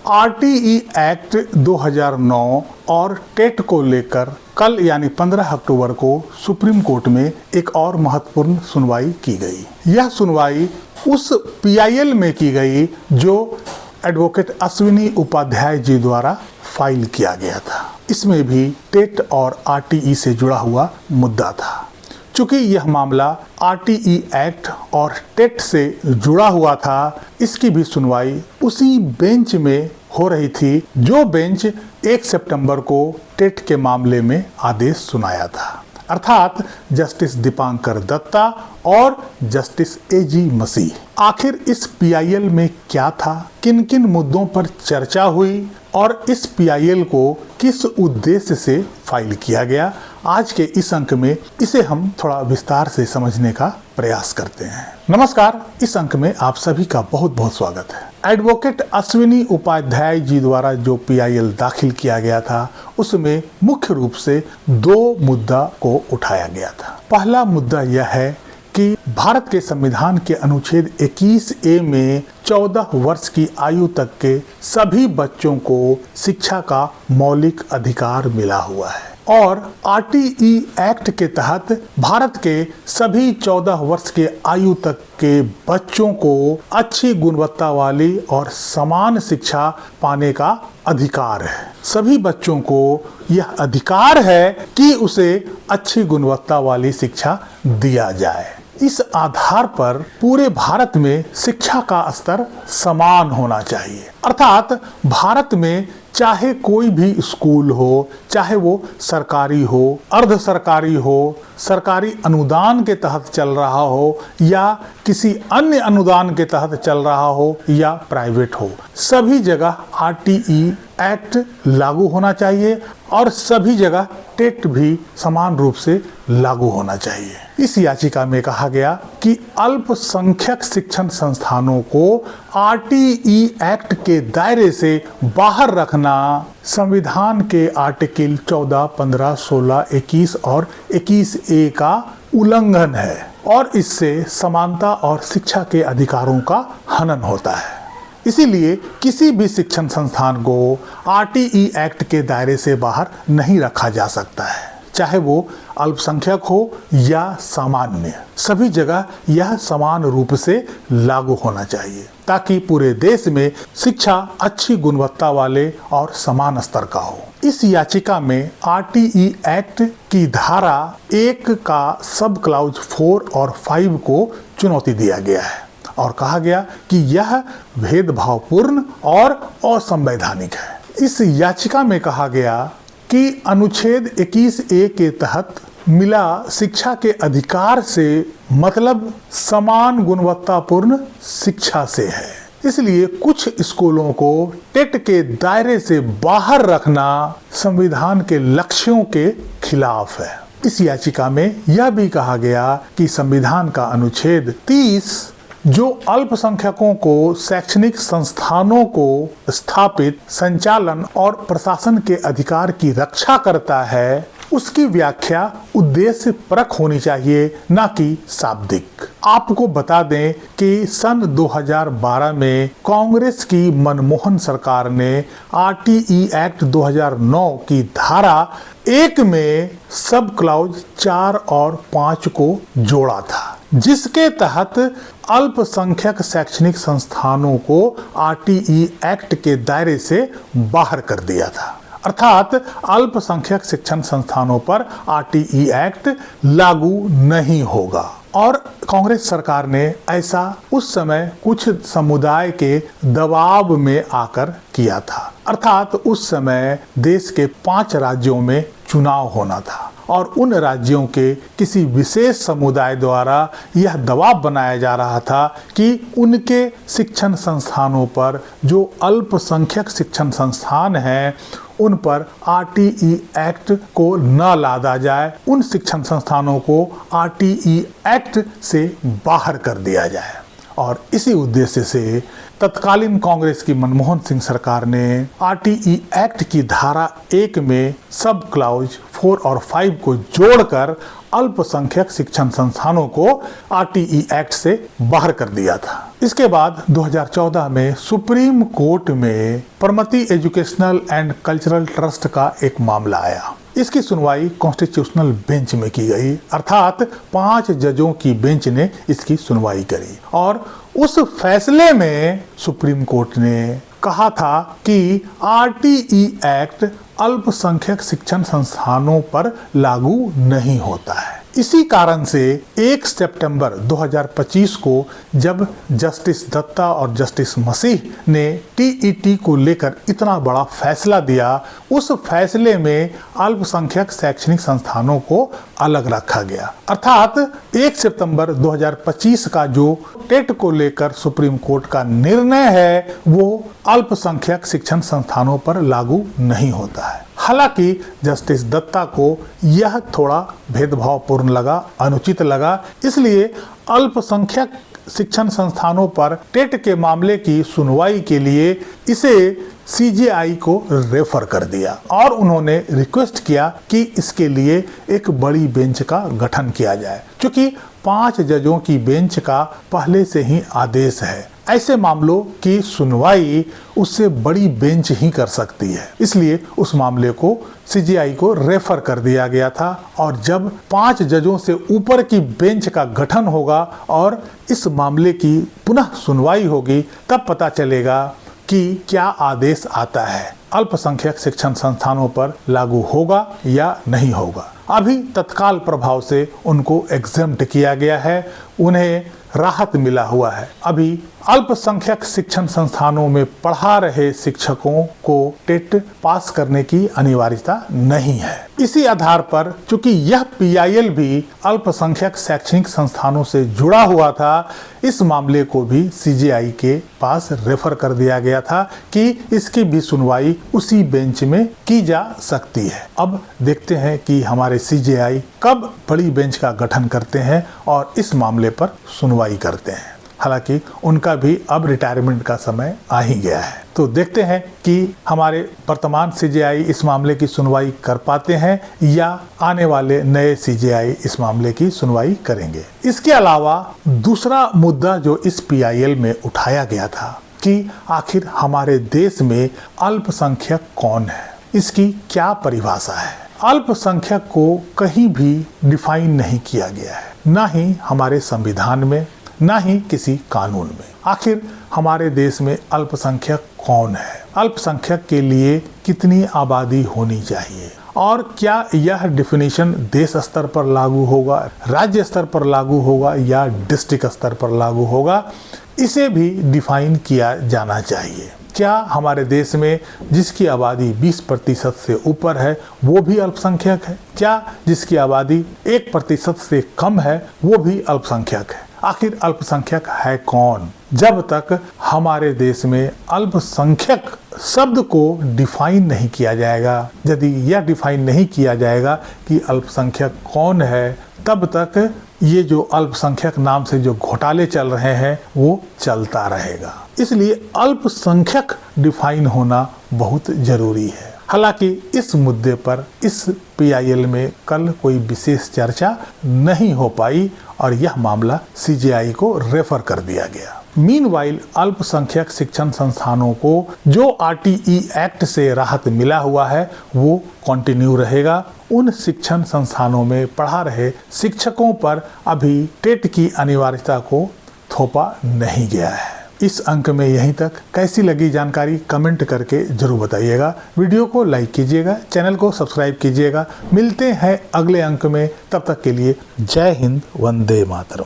RTE act 2009 और TET को लेकर कल यानी 15 अक्टूबर को सुप्रीम कोर्ट में एक और महत्वपूर्ण सुनवाई की गई। यह सुनवाई उस पीआईएल में की गई जो एडवोकेट अश्विनी उपाध्याय जी द्वारा फाइल किया गया था। इसमें भी टेट और आरटीई से जुड़ा हुआ मुद्दा था। चूंकि यह मामला आरटीई एक्ट और टेट से जुड़ा हुआ था, इसकी भी सुनवाई उसी बेंच में हो रही थी जो बेंच 1 सितंबर को टेट के मामले में आदेश सुनाया था, अर्थात जस्टिस दीपांकर दत्ता और जस्टिस एजी मसीह। आखिर इस पीआईएल में क्या था, किन किन मुद्दों पर चर्चा हुई और इस पीआईएल को किस उद्देश्य से फाइल किया गया, आज के इस अंक में इसे हम थोड़ा विस्तार से समझने का प्रयास करते हैं। नमस्कार, इस अंक में आप सभी का बहुत बहुत स्वागत है। एडवोकेट अश्विनी उपाध्याय जी द्वारा जो पीआईएल दाखिल किया गया था, उसमें मुख्य रूप से 2 मुद्दा को उठाया गया था। पहला मुद्दा यह है कि भारत के संविधान के अनुच्छेद 21A में 14 वर्ष की आयु तक के सभी बच्चों को शिक्षा का मौलिक अधिकार मिला हुआ है और आरटीई एक्ट के तहत भारत के सभी 14 वर्ष के आयु तक के बच्चों को अच्छी गुणवत्ता वाली और समान शिक्षा पाने का अधिकार है। सभी बच्चों को यह अधिकार है कि उसे अच्छी गुणवत्ता वाली शिक्षा दिया जाए। इस आधार पर पूरे भारत में शिक्षा का स्तर समान होना चाहिए, अर्थात भारत में चाहे कोई भी स्कूल हो, चाहे वो सरकारी हो, अर्ध सरकारी हो, सरकारी अनुदान के तहत चल रहा हो या किसी अन्य अनुदान के तहत चल रहा हो या प्राइवेट हो, सभी जगह आरटीई एक्ट लागू होना चाहिए और सभी जगह टेट भी समान रूप से लागू होना चाहिए। इस याचिका में कहा गया कि अल्पसंख्यक शिक्षण संस्थानों को आरटीई एक्ट के दायरे से बाहर रखना संविधान के आर्टिकल 14, 15, 16, 21 और 21A का उल्लंघन है और इससे समानता और शिक्षा के अधिकारों का हनन होता है। इसीलिए किसी भी शिक्षण संस्थान को आरटीई एक्ट के दायरे से बाहर नहीं रखा जा सकता है, चाहे वो अल्पसंख्यक हो या सामान्य। सभी जगह यह समान रूप से लागू होना चाहिए ताकि पूरे देश में शिक्षा अच्छी गुणवत्ता वाले और समान स्तर का हो। इस याचिका में आरटीई एक्ट की धारा 1 का सब क्लाउज 4 और 5 को चुनौती दिया गया है और कहा गया कि यह भेदभावपूर्ण और असंवैधानिक है। इस याचिका में कहा गया कि अनुच्छेद 21A के तहत मिला शिक्षा के अधिकार से मतलब समान गुणवत्तापूर्ण शिक्षा से है। इसलिए कुछ स्कूलों को टेट के दायरे से बाहर रखना संविधान के लक्ष्यों के खिलाफ है। इस याचिका में यह भी कहा गया कि संविधान का अनुच्छेद 30 जो अल्पसंख्यकों को शैक्षणिक संस्थानों को स्थापित, संचालन और प्रशासन के अधिकार की रक्षा करता है, उसकी व्याख्या उद्देश्य परक होनी चाहिए, न कि शाब्दिक। आपको बता दें कि सन 2012 में कांग्रेस की मनमोहन सरकार ने आरटीई एक्ट 2009 की धारा 1 में सब क्लाउज 4 और 5 को जोड़ा था, जिसके तहत अल्पसंख्यक शैक्षणिक संस्थानों को आरटीई एक्ट के दायरे से बाहर कर दिया था, अर्थात अल्पसंख्यक शिक्षण संस्थानों पर आरटीई एक्ट लागू नहीं होगा। और कांग्रेस सरकार ने ऐसा उस समय कुछ समुदाय के दबाव में आकर किया था, अर्थात उस समय देश के 5 राज्यों में चुनाव होना था और उन राज्यों के किसी विशेष समुदाय द्वारा यह दबाव बनाया जा रहा था कि उनके शिक्षण संस्थानों पर, जो अल्पसंख्यक शिक्षण संस्थान हैं, उन पर आरटीई एक्ट को न लादा जाए, उन शिक्षण संस्थानों को आरटीई एक्ट से बाहर कर दिया जाए। और इसी उद्देश्य से तत्कालीन कांग्रेस की मनमोहन सिंह सरकार ने आरटीई एक्ट की धारा 1 में सब क्लाउज 4 और 5 को जोड़कर अल्पसंख्यक शिक्षण संस्थानों को आरटीई एक्ट से बाहर कर दिया था। इसके बाद 2014 में सुप्रीम कोर्ट में परमति एजुकेशनल एंड कल्चरल ट्रस्ट का एक मामला आया। इसकी सुनवाई कॉन्स्टिट्यूशनल बेंच में की गई, अर्थात 5 जजों की बेंच ने इसकी सुनवाई करी और उस फैसले में सुप्रीम कोर्ट ने कहा था कि RTE एक्ट अल्पसंख्यक शिक्षण संस्थानों पर लागू नहीं होता है। इसी कारण से 1 सितंबर 2025 को जब जस्टिस दत्ता और जस्टिस मसीह ने TET को लेकर इतना बड़ा फैसला दिया, उस फैसले में अल्पसंख्यक शैक्षणिक संस्थानों को अलग रखा गया। अर्थात 1 सितंबर 2025 का जो टेट को लेकर सुप्रीम कोर्ट का निर्णय है वो अल्पसंख्यक शिक्षण संस्थानों पर लागू नहीं होता है। हालांकि जस्टिस दत्ता को यह थोड़ा भेदभावपूर्ण लगा, अनुचित लगा, इसलिए अल्पसंख्यक शिक्षण संस्थानों पर टेट के मामले की सुनवाई के लिए इसे CJI को रेफर कर दिया और उन्होंने रिक्वेस्ट किया कि इसके लिए एक बड़ी बेंच का गठन किया जाए, क्योंकि 5 जजों की बेंच का पहले से ही आदेश है। ऐसे मामलों की सुनवाई उससे बड़ी बेंच ही कर सकती है, इसलिए उस मामले को CJI को रेफर कर दिया गया था। और जब 5 जजों से ऊपर की बेंच का गठन होगा और इस मामले की पुनः सुनवाई होगी, तब पता चलेगा कि क्या आदेश आता है, अल्पसंख्यक शिक्षण संस्थानों पर लागू होगा या नहीं होगा। अभी तत्काल प्रभाव से उनको एग्जेम्प्ट किया गया है, उन्हें राहत मिला हुआ है। अभी अल्पसंख्यक शिक्षण संस्थानों में पढ़ा रहे शिक्षकों को टेट पास करने की अनिवार्यता नहीं है। इसी आधार पर चूंकि यह PIL भी अल्पसंख्यक शैक्षणिक संस्थानों से जुड़ा हुआ था, इस मामले को भी CJI के पास रेफर कर दिया गया था कि इसकी भी सुनवाई उसी बेंच में की जा सकती है। अब देखते हैं कि हमारे CJI कब बड़ी बेंच का गठन करते हैं और इस मामले पर सुनवाई करते हैं। हालांकि उनका भी अब रिटायरमेंट का समय आ ही गया है, तो देखते हैं कि हमारे वर्तमान CJI इस मामले की सुनवाई कर पाते हैं या आने वाले नए CJI इस मामले की सुनवाई करेंगे। इसके अलावा दूसरा मुद्दा जो इस PIL में उठाया गया था कि आखिर हमारे देश में अल्पसंख्यक कौन है, इसकी क्या परिभाषा है। अल्पसंख्यक को कहीं भी डिफाइन नहीं किया गया है, ना ही हमारे संविधान में, ना ही किसी कानून में। आखिर हमारे देश में अल्पसंख्यक कौन है, अल्पसंख्यक के लिए कितनी आबादी होनी चाहिए और क्या यह डिफिनीशन देश स्तर पर लागू होगा, राज्य स्तर पर लागू होगा या डिस्ट्रिक्ट स्तर पर लागू होगा, इसे भी डिफाइन किया जाना चाहिए। क्या हमारे देश में जिसकी आबादी 20% से ऊपर है वो भी अल्पसंख्यक है? क्या जिसकी आबादी 1% से कम है वो भी अल्पसंख्यक है? आखिर अल्पसंख्यक है कौन? जब तक हमारे देश में अल्पसंख्यक शब्द को डिफाइन नहीं किया जाएगा, यदि यह डिफाइन नहीं किया जाएगा कि अल्पसंख्यक कौन है, तब तक ये जो अल्पसंख्यक नाम से जो घोटाले चल रहे हैं वो चलता रहेगा। इसलिए अल्पसंख्यक डिफाइन होना बहुत जरूरी है। हालांकि इस मुद्दे पर इस PIL में कल कोई विशेष चर्चा नहीं हो पाई और यह मामला CJI को रेफर कर दिया गया। मीनवाइल अल्पसंख्यक शिक्षण संस्थानों को जो RTE एक्ट से राहत मिला हुआ है वो कंटिन्यू रहेगा। उन शिक्षण संस्थानों में पढ़ा रहे शिक्षकों पर अभी टेट की अनिवार्यता को थोपा नहीं गया है। इस अंक में यहीं तक। कैसी लगी जानकारी कमेंट करके जरूर बताइएगा। वीडियो को लाइक कीजिएगा, चैनल को सब्सक्राइब कीजिएगा। मिलते हैं अगले अंक में, तब तक के लिए जय हिंद, वंदे मातरम।